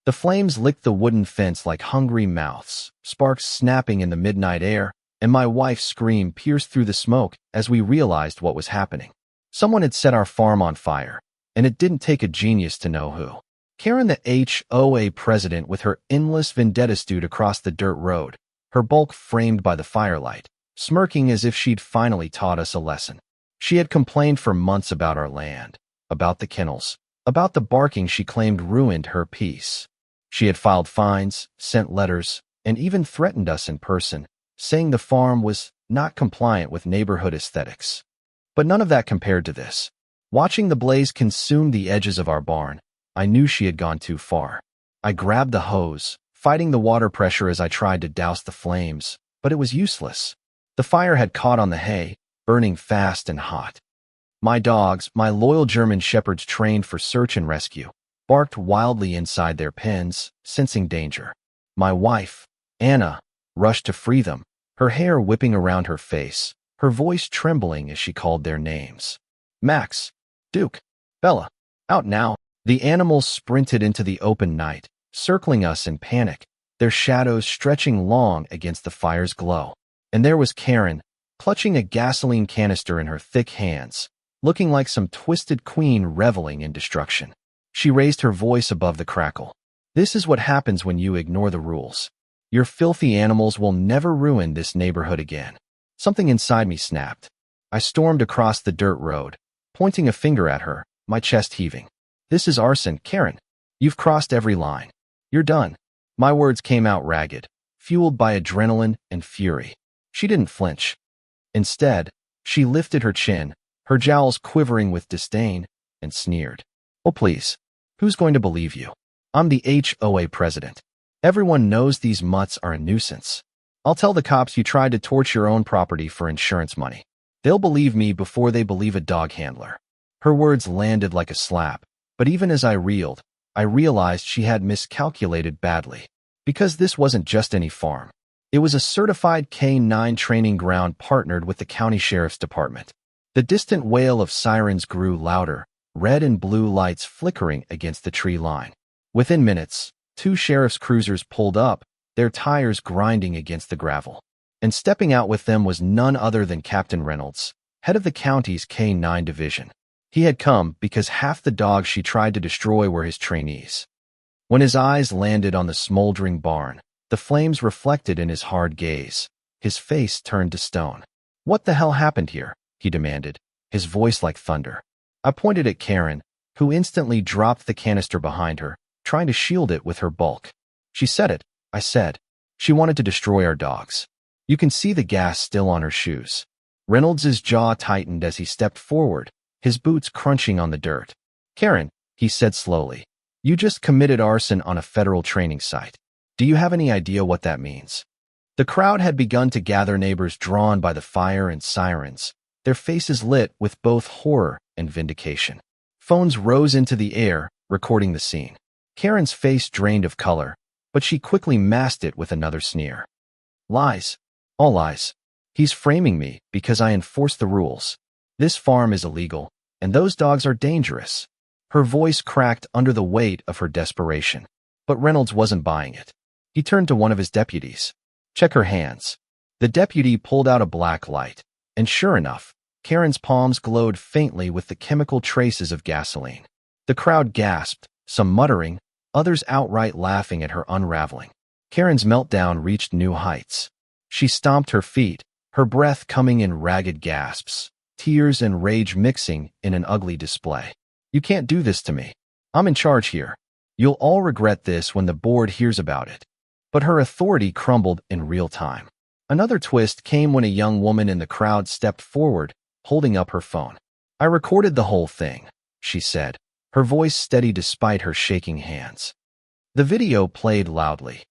The flames licked the wooden fence like hungry mouths, sparks snapping in the midnight air, and my wife's scream pierced through the smoke as we realized what was happening. Someone had set our farm on fire, and it didn't take a genius to know who. Karen, the HOA president, with her endless vendetta stewed across the dirt road, her bulk framed by the firelight, smirking as if she'd finally taught us a lesson. She had complained for months about our land, about the kennels, about the barking she claimed ruined her peace. She had filed fines, sent letters, and even threatened us in person, saying the farm was not compliant with neighborhood aesthetics. But none of that compared to this. Watching the blaze consume the edges of our barn, I knew she had gone too far. I grabbed the hose, fighting the water pressure as I tried to douse the flames, but it was useless. The fire had caught on the hay, burning fast and hot. My dogs, my loyal German shepherds trained for search and rescue, barked wildly inside their pens, sensing danger. My wife, Anna, rushed to free them, her hair whipping around her face, her voice trembling as she called their names. Max, Duke, Bella, out now. The animals sprinted into the open night, circling us in panic, their shadows stretching long against the fire's glow. And there was Karen, clutching a gasoline canister in her thick hands, looking like some twisted queen reveling in destruction. She raised her voice above the crackle. This is what happens when you ignore the rules. Your filthy animals will never ruin this neighborhood again. Something inside me snapped. I stormed across the dirt road, pointing a finger at her, my chest heaving. This is arson, Karen. You've crossed every line. You're done. My words came out ragged, fueled by adrenaline and fury. She didn't flinch. Instead, she lifted her chin, her jowls quivering with disdain, and sneered. Oh, please. Who's going to believe you? I'm the HOA president. Everyone knows these mutts are a nuisance. I'll tell the cops you tried to torch your own property for insurance money. They'll believe me before they believe a dog handler. Her words landed like a slap, but even as I reeled, I realized she had miscalculated badly. Because this wasn't just any farm. It was a certified K-9 training ground partnered with the county sheriff's department. The distant wail of sirens grew louder, red and blue lights flickering against the tree line. Within minutes, 2 sheriff's cruisers pulled up, their tires grinding against the gravel. And stepping out with them was none other than Captain Reynolds, head of the county's K-9 division. He had come because half the dogs she tried to destroy were his trainees. When his eyes landed on the smoldering barn, the flames reflected in his hard gaze. His face turned to stone. What the hell happened here? He demanded, his voice like thunder. I pointed at Karen, who instantly dropped the canister behind her, trying to shield it with her bulk. She said it, I said. She wanted to destroy our dogs. You can see the gas still on her shoes. Reynolds's jaw tightened as he stepped forward, his boots crunching on the dirt. Karen, he said slowly, you just committed arson on a federal training site. Do you have any idea what that means? The crowd had begun to gather, neighbors drawn by the fire and sirens, their faces lit with both horror and vindication. Phones rose into the air, recording the scene. Karen's face drained of color, but she quickly masked it with another sneer. Lies. All lies. He's framing me because I enforce the rules. This farm is illegal, and those dogs are dangerous. Her voice cracked under the weight of her desperation. But Reynolds wasn't buying it. He turned to one of his deputies. Check her hands. The deputy pulled out a black light, and sure enough, Karen's palms glowed faintly with the chemical traces of gasoline. The crowd gasped, some muttering, others outright laughing at her unraveling. Karen's meltdown reached new heights. She stomped her feet, her breath coming in ragged gasps, tears and rage mixing in an ugly display. You can't do this to me. I'm in charge here. You'll all regret this when the board hears about it. But her authority crumbled in real time. Another twist came when a young woman in the crowd stepped forward, holding up her phone. I recorded the whole thing, she said, her voice steady despite her shaking hands. The video played loudly.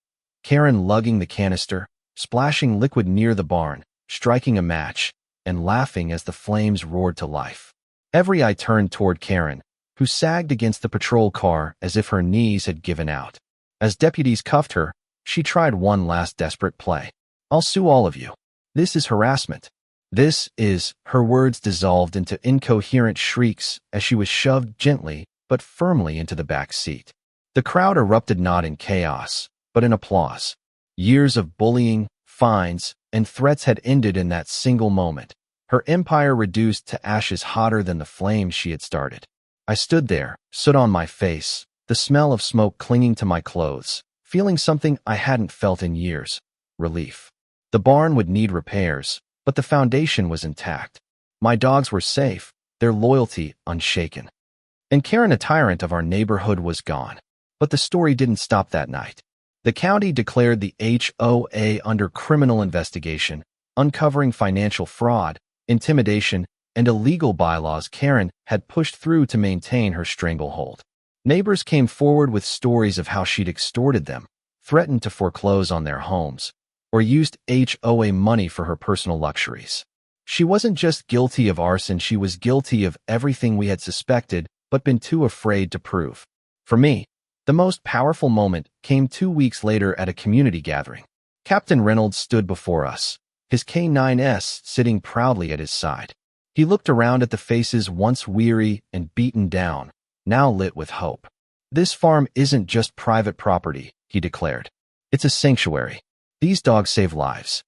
Karen lugging the canister, splashing liquid near the barn, striking a match, and laughing as the flames roared to life. Every eye turned toward Karen, who sagged against the patrol car as if her knees had given out. As deputies cuffed her, she tried one last desperate play. I'll sue all of you. This is harassment. This is, her words dissolved into incoherent shrieks as she was shoved gently but firmly into the back seat. The crowd erupted not in chaos, but in applause. Years of bullying, fines, and threats had ended in that single moment. Her empire reduced to ashes hotter than the flames she had started. I stood there, soot on my face, the smell of smoke clinging to my clothes, feeling something I hadn't felt in years: relief. The barn would need repairs, but the foundation was intact. My dogs were safe, their loyalty unshaken. And Karen, a tyrant of our neighborhood, was gone. But the story didn't stop that night. The county declared the HOA under criminal investigation, uncovering financial fraud, intimidation, and illegal bylaws Karen had pushed through to maintain her stranglehold. Neighbors came forward with stories of how she'd extorted them, threatened to foreclose on their homes, or used HOA money for her personal luxuries. She wasn't just guilty of arson, she was guilty of everything we had suspected but been too afraid to prove. For me, the most powerful moment came 2 weeks later at a community gathering. Captain Reynolds stood before us, his K9S sitting proudly at his side. He looked around at the faces once weary and beaten down, now lit with hope. "This farm isn't just private property," he declared. "It's a sanctuary. These dogs save lives.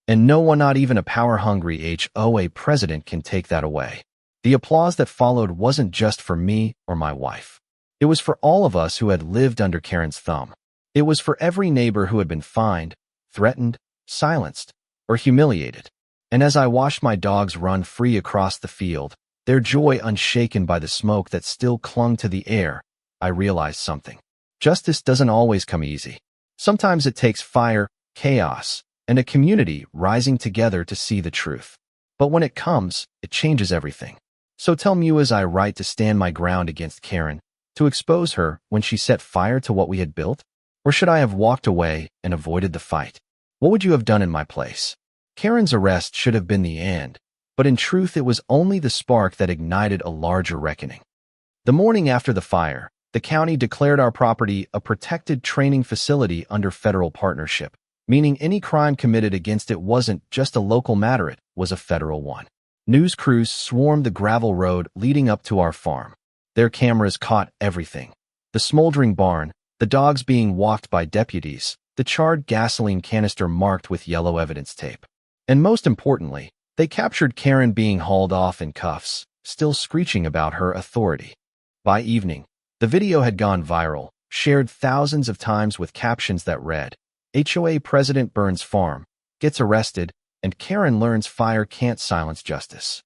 And no one, not even a power-hungry HOA president, can take that away." The applause that followed wasn't just for me or my wife. It was for all of us who had lived under Karen's thumb. It was for every neighbor who had been fined, threatened, silenced, or humiliated. And as I watched my dogs run free across the field, their joy unshaken by the smoke that still clung to the air, I realized something. Justice doesn't always come easy. Sometimes it takes fire, chaos, and a community rising together to see the truth. But when it comes, it changes everything. So tell me, was I right to stand my ground against Karen, to expose her when she set fire to what we had built? Or should I have walked away and avoided the fight? What would you have done in my place? Karen's arrest should have been the end, but in truth it was only the spark that ignited a larger reckoning. The morning after the fire, the county declared our property a protected training facility under federal partnership, meaning any crime committed against it wasn't just a local matter, it was a federal one. News crews swarmed the gravel road leading up to our farm. Their cameras caught everything: the smoldering barn, the dogs being walked by deputies, the charred gasoline canister marked with yellow evidence tape. And most importantly, they captured Karen being hauled off in cuffs, still screeching about her authority. By evening, the video had gone viral, shared thousands of times with captions that read, "HOA President Burns Farm Gets Arrested, and Karen Learns Fire Can't Silence Justice."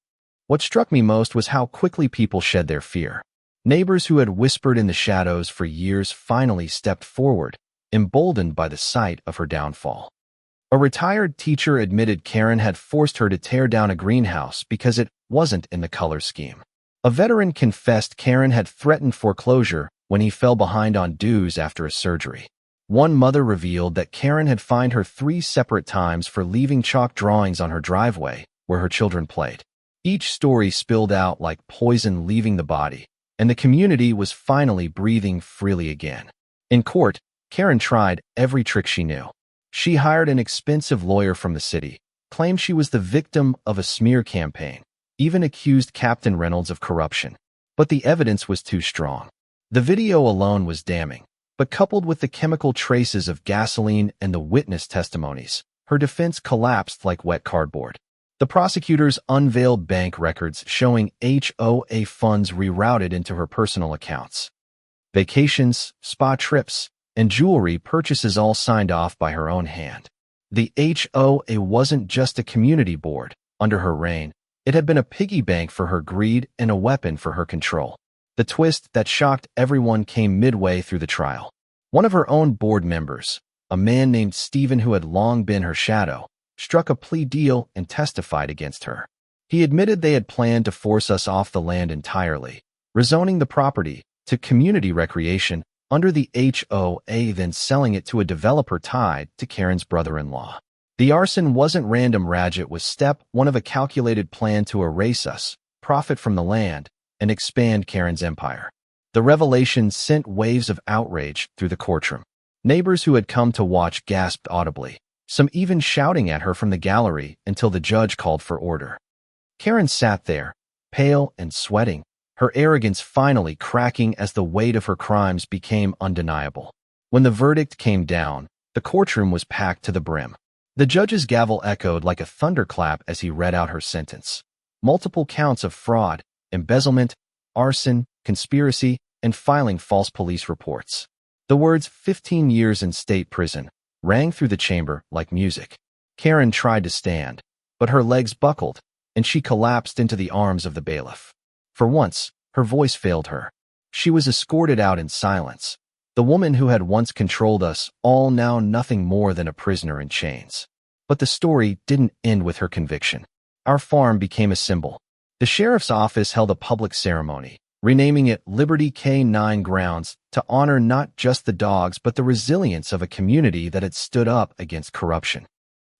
What struck me most was how quickly people shed their fear. Neighbors who had whispered in the shadows for years finally stepped forward, emboldened by the sight of her downfall. A retired teacher admitted Karen had forced her to tear down a greenhouse because it wasn't in the color scheme. A veteran confessed Karen had threatened foreclosure when he fell behind on dues after a surgery. One mother revealed that Karen had fined her 3 separate times for leaving chalk drawings on her driveway where her children played. Each story spilled out like poison leaving the body, and the community was finally breathing freely again. In court, Karen tried every trick she knew. She hired an expensive lawyer from the city, claimed she was the victim of a smear campaign, even accused Captain Reynolds of corruption. But the evidence was too strong. The video alone was damning, but coupled with the chemical traces of gasoline and the witness testimonies, her defense collapsed like wet cardboard. The prosecutors unveiled bank records showing HOA funds rerouted into her personal accounts. Vacations, spa trips, and jewelry purchases all signed off by her own hand. The HOA wasn't just a community board. Under her reign, it had been a piggy bank for her greed and a weapon for her control. The twist that shocked everyone came midway through the trial. One of her own board members, a man named Stephen who had long been her shadow, struck a plea deal and testified against her. He admitted they had planned to force us off the land entirely, rezoning the property to community recreation under the HOA, then selling it to a developer tied to Karen's brother-in-law. The arson wasn't random rage, it was step one of a calculated plan to erase us, profit from the land, and expand Karen's empire. The revelation sent waves of outrage through the courtroom. Neighbors who had come to watch gasped audibly, some even shouting at her from the gallery until the judge called for order. Karen sat there, pale and sweating, her arrogance finally cracking as the weight of her crimes became undeniable. When the verdict came down, the courtroom was packed to the brim. The judge's gavel echoed like a thunderclap as he read out her sentence. Multiple counts of fraud, embezzlement, arson, conspiracy, and filing false police reports. The words 15 years in state prison rang through the chamber like music. Karen tried to stand, but her legs buckled, and she collapsed into the arms of the bailiff. For once, her voice failed her. She was escorted out in silence. The woman who had once controlled us all now nothing more than a prisoner in chains. But the story didn't end with her conviction. Our farm became a symbol. The sheriff's office held a public ceremony, renaming it Liberty K9 Grounds to honor not just the dogs but the resilience of a community that had stood up against corruption.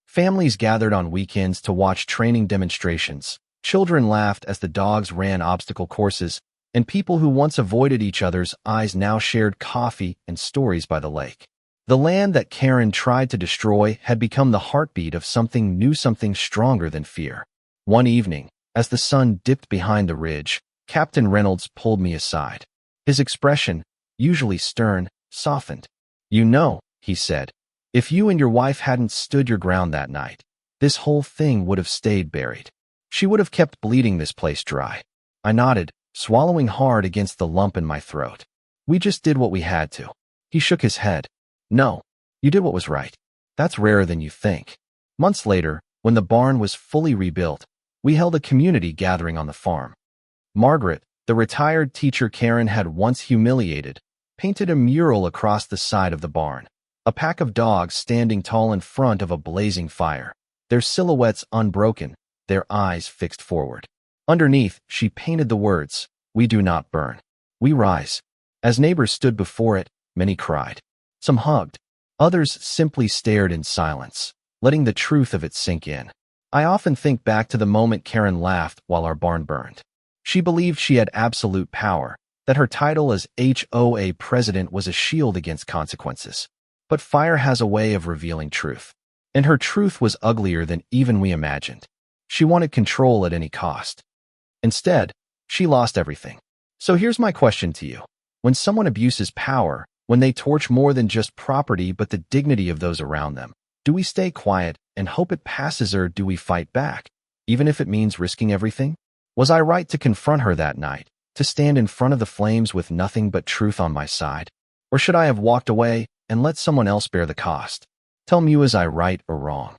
Families gathered on weekends to watch training demonstrations. Children laughed as the dogs ran obstacle courses, and people who once avoided each other's eyes now shared coffee and stories by the lake. The land that Karen tried to destroy had become the heartbeat of something new, something stronger than fear. One evening, as the sun dipped behind the ridge, Captain Reynolds pulled me aside. His expression, usually stern, softened. "You know," he said, "if you and your wife hadn't stood your ground that night, this whole thing would have stayed buried. She would have kept bleeding this place dry." I nodded, swallowing hard against the lump in my throat. "We just did what we had to." He shook his head. "No, you did what was right. That's rarer than you think." Months later, when the barn was fully rebuilt, we held a community gathering on the farm. Margaret, the retired teacher Karen had once humiliated, painted a mural across the side of the barn. A pack of dogs standing tall in front of a blazing fire, their silhouettes unbroken, their eyes fixed forward. Underneath, she painted the words, "We do not burn. We rise." As neighbors stood before it, many cried. Some hugged. Others simply stared in silence, letting the truth of it sink in. I often think back to the moment Karen laughed while our barn burned. She believed she had absolute power, that her title as HOA president was a shield against consequences. But fire has a way of revealing truth. And her truth was uglier than even we imagined. She wanted control at any cost. Instead, she lost everything. So here's my question to you. When someone abuses power, when they torch more than just property but the dignity of those around them, do we stay quiet and hope it passes, or do we fight back, even if it means risking everything? Was I right to confront her that night, to stand in front of the flames with nothing but truth on my side? Or should I have walked away and let someone else bear the cost? Tell me, was I right or wrong?